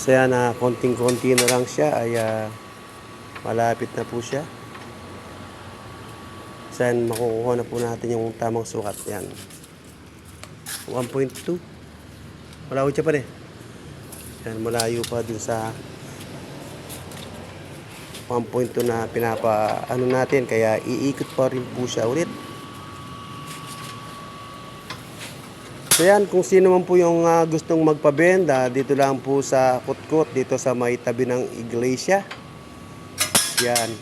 So yan, konting-konti na lang siya ay malapit na po siya. Saan makukuha na po natin yung tamang sukat. Yan, 1.2. Malayo siya pa rin. Yan, malayo pa dun sa 1.2 na ano natin, kaya iikot pa rin po siya ulit. So yan, kung sino man po yung gustong magpa-bend, dito lang po sa Kutkot, dito sa may tabi ng iglesia. Yan,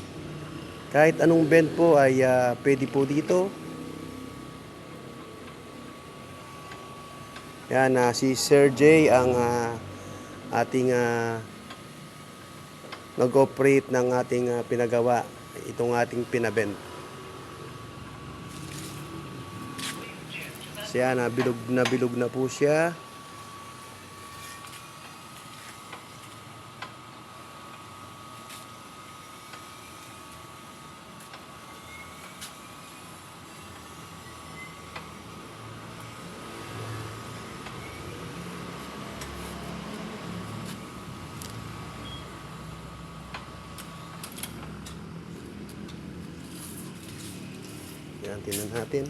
kahit anong bend po ay pwede po dito. Yan, si Sir J ang ating nag-operate ng ating pinagawa, itong ating pinabend. Siya, bilog na po siya. Yan, tingnan natin.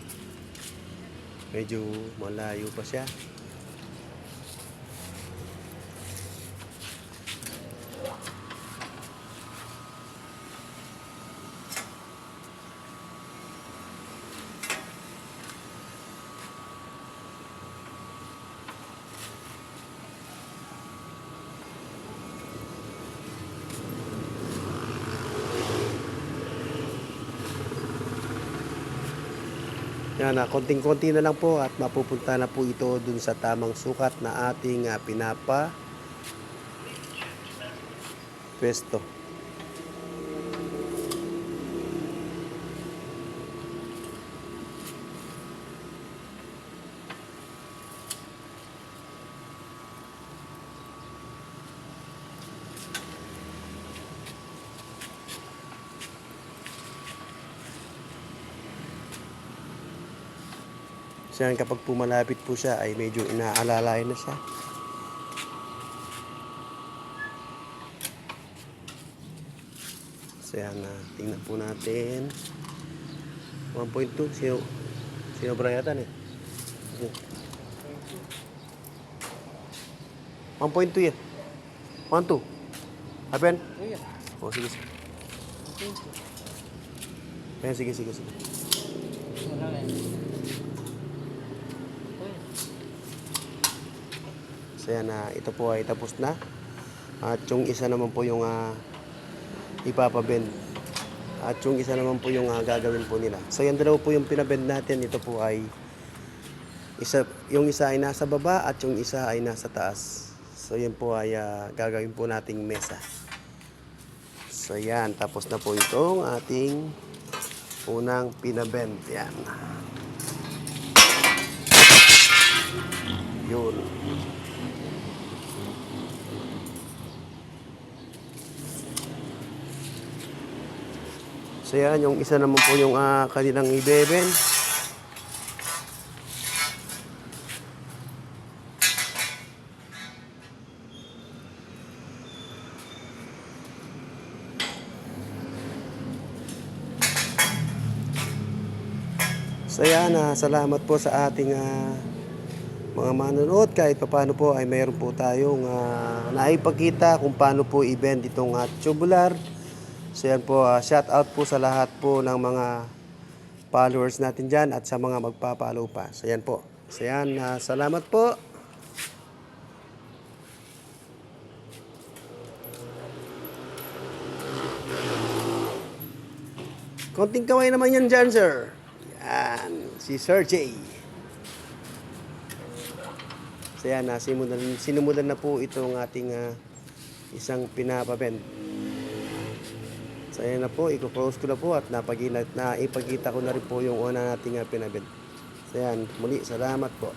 Medyo malayo pa siya. Yan, konting-konti na lang po at mapupunta na po ito dun sa tamang sukat na ating pinapa pwesto. So yan, kapag pumalapit po siya ay medyo inaalalayan na siya. So yan, tingnan po natin. 1.2, sino ba yata eh? 1.2 yan. 1.2. Apen? Oh, sige. Ayan, sige. So yan, ito po ay tapos na. At yung isa naman po yung ipapabend. At yung isa naman po yung gagawin po nila. So yan dalawa po yung pinabend natin. Ito po ay yung isa ay nasa baba at yung isa ay nasa taas. So yan po ay gagawin po nating mesa. So yan, tapos na po itong ating unang pinabend. Yan. Yun. So yan, yung isa naman po yung kanilang ibeben. So yan, salamat po sa ating mga manonood. Kahit paano po ay mayroon po tayong naipakita kung paano po i-bend itong tubular. So yan po, shout out po sa lahat po ng mga followers natin dyan at sa mga magpapalo pa. So yan po. So yan, salamat po. Konting kaway naman yan dyan, sir. Yan, si Sir J. So yan, sinumulan na po itong ating isang pinapabend. So ayan na po, i-close ko na po at naipagita ko na rin po yung una nating pinabend. So yan, muli, salamat po.